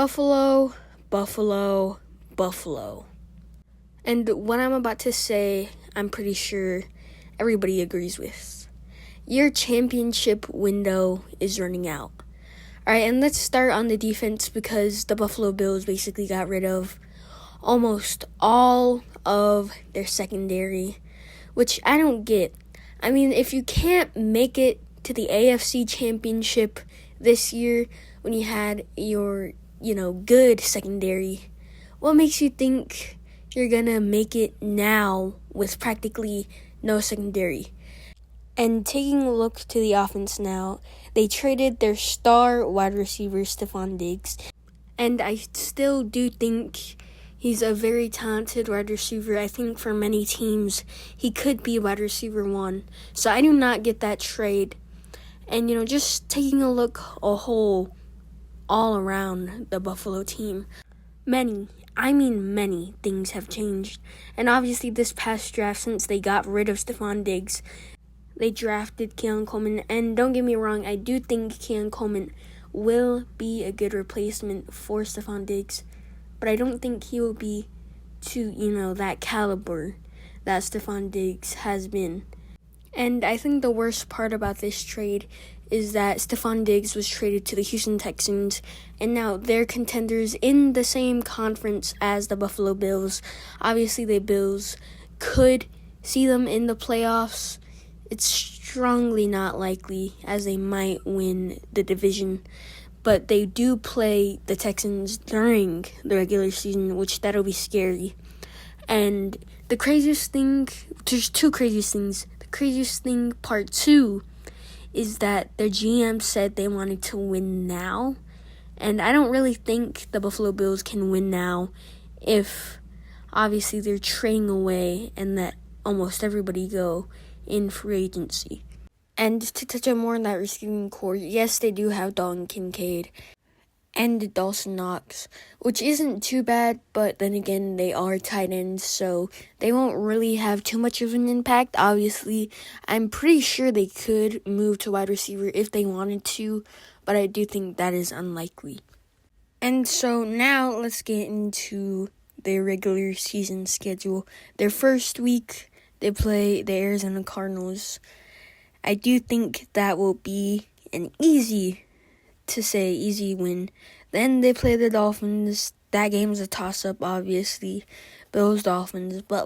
Buffalo, Buffalo, Buffalo. And what I'm about to say, I'm pretty sure everybody agrees with. Your championship window is running out. All right, and let's start on the defense because the Buffalo Bills basically got rid of almost all of their secondary, which I don't get. I mean, if you can't make it to the AFC Championship this year when you had your, good secondary, what makes you think you're going to make it now with practically no secondary? And taking a look to the offense now, they traded their star wide receiver, Stephon Diggs. And I still do think he's a very talented wide receiver. I think for many teams, he could be wide receiver 1. So I do not get that trade. And, just taking a look all around the Buffalo team, many things have changed. And obviously this past draft, since they got rid of Stephon Diggs, they drafted Keon Coleman, and don't get me wrong, I do think Keon Coleman will be a good replacement for Stephon Diggs, but I don't think he will be to, that caliber that Stephon Diggs has been. And I think the worst part about this trade is that Stephon Diggs was traded to the Houston Texans, and now they're contenders in the same conference as the Buffalo Bills. Obviously, the Bills could see them in the playoffs. It's strongly not likely, as they might win the division. But they do play the Texans during the regular season, which that'll be scary. And the craziest thing, there's two craziest things. The craziest thing, part 2, is that their GM said they wanted to win now. And I don't really think the Buffalo Bills can win now if, obviously, they're trading away and let almost everybody go in free agency. And to touch on more on that receiving core, yes, they do have Dalton Kincaid and Dawson Knox, which isn't too bad, but then again, they are tight ends, so they won't really have too much of an impact. Obviously, I'm pretty sure they could move to wide receiver if they wanted to, but I do think that is unlikely. And so now let's get into their regular season schedule. Their first week, they play the Arizona Cardinals. I do think that will be an easy win. Then they play the Dolphins. That game's a toss-up, obviously. Bills-Dolphins. But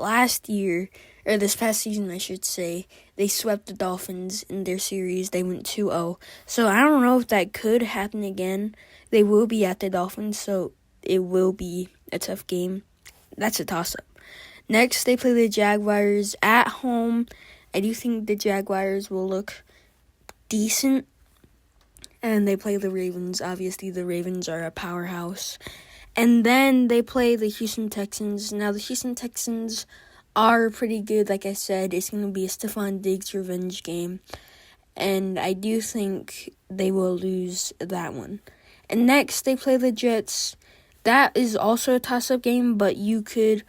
this past season, I should say, they swept the Dolphins in their series. They went 2-0. So I don't know if that could happen again. They will be at the Dolphins, so it will be a tough game. That's a toss-up. Next, they play the Jaguars at home. I do think the Jaguars will look decent. And they play the Ravens. Obviously, the Ravens are a powerhouse. And then they play the Houston Texans. Now, the Houston Texans are pretty good. Like I said, it's going to be a Stephon Diggs revenge game. And I do think they will lose that one. And next, they play the Jets. That is also a toss-up game, but you could...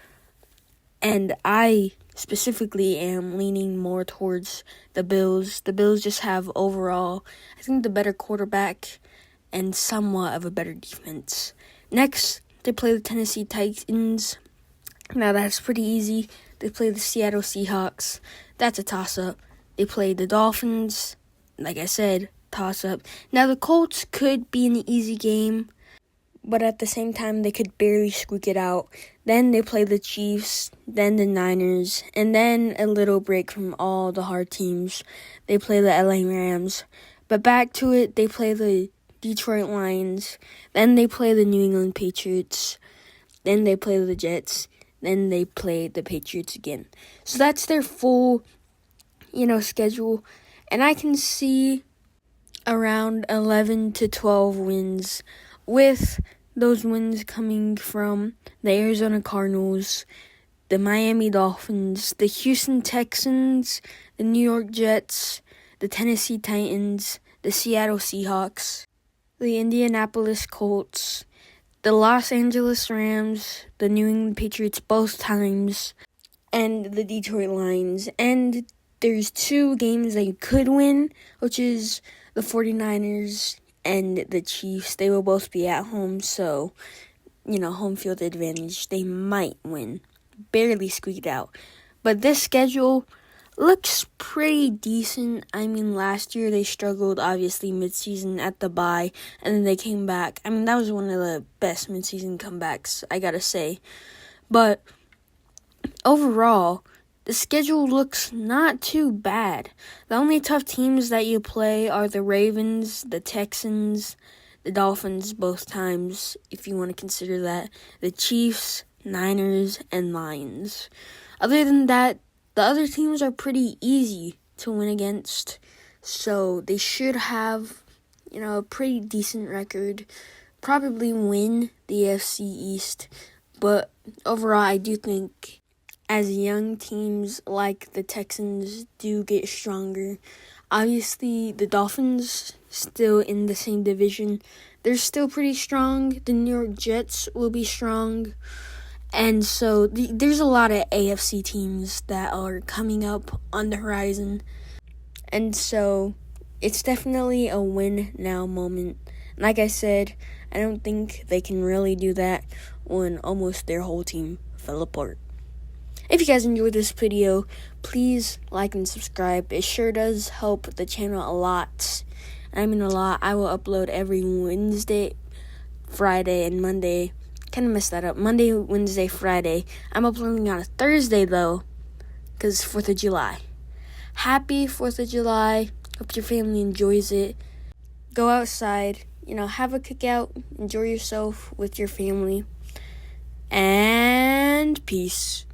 And I specifically am leaning more towards the Bills. The Bills just have overall, I think, the better quarterback and somewhat of a better defense. Next, they play the Tennessee Titans. Now, that's pretty easy. They play the Seattle Seahawks. That's a toss-up. They play the Dolphins. Like I said, toss-up. Now, the Colts could be an easy game, but at the same time, they could barely squeak it out. Then they play the Chiefs, then the Niners, and then a little break from all the hard teams. They play the LA Rams. But back to it, they play the Detroit Lions, then they play the New England Patriots, then they play the Jets, then they play the Patriots again. So that's their full, schedule. And I can see around 11 to 12 wins, with those wins coming from the Arizona Cardinals, the Miami Dolphins, the Houston Texans, the New York Jets, the Tennessee Titans, the Seattle Seahawks, the Indianapolis Colts, the Los Angeles Rams, the New England Patriots both times, and the Detroit Lions. And there's 2 games they could win, which is the 49ers and the Chiefs, they will both be at home, so, home field advantage. They might win. Barely squeaked out. But this schedule looks pretty decent. I mean, last year they struggled, obviously, midseason at the bye, and then they came back. I mean, that was one of the best midseason comebacks, I gotta say. But overall, the schedule looks not too bad. The only tough teams that you play are the Ravens, the Texans, the Dolphins both times, if you want to consider that, the Chiefs, Niners, and Lions. Other than that, the other teams are pretty easy to win against, so they should have, a pretty decent record. Probably win the AFC East, but overall, I do think as young teams like the Texans do get stronger, obviously the Dolphins still in the same division, they're still pretty strong. The New York Jets will be strong. And so there's a lot of AFC teams that are coming up on the horizon. And so it's definitely a win now moment. Like I said, I don't think they can really do that when almost their whole team fell apart. If you guys enjoyed this video, please like and subscribe. It sure does help the channel a lot. I mean a lot. I will upload every Wednesday, Friday, and Monday. Kind of messed that up. Monday, Wednesday, Friday. I'm uploading on a Thursday, though, because 4th of July. Happy 4th of July. Hope your family enjoys it. Go outside. Have a cookout. Enjoy yourself with your family. And peace.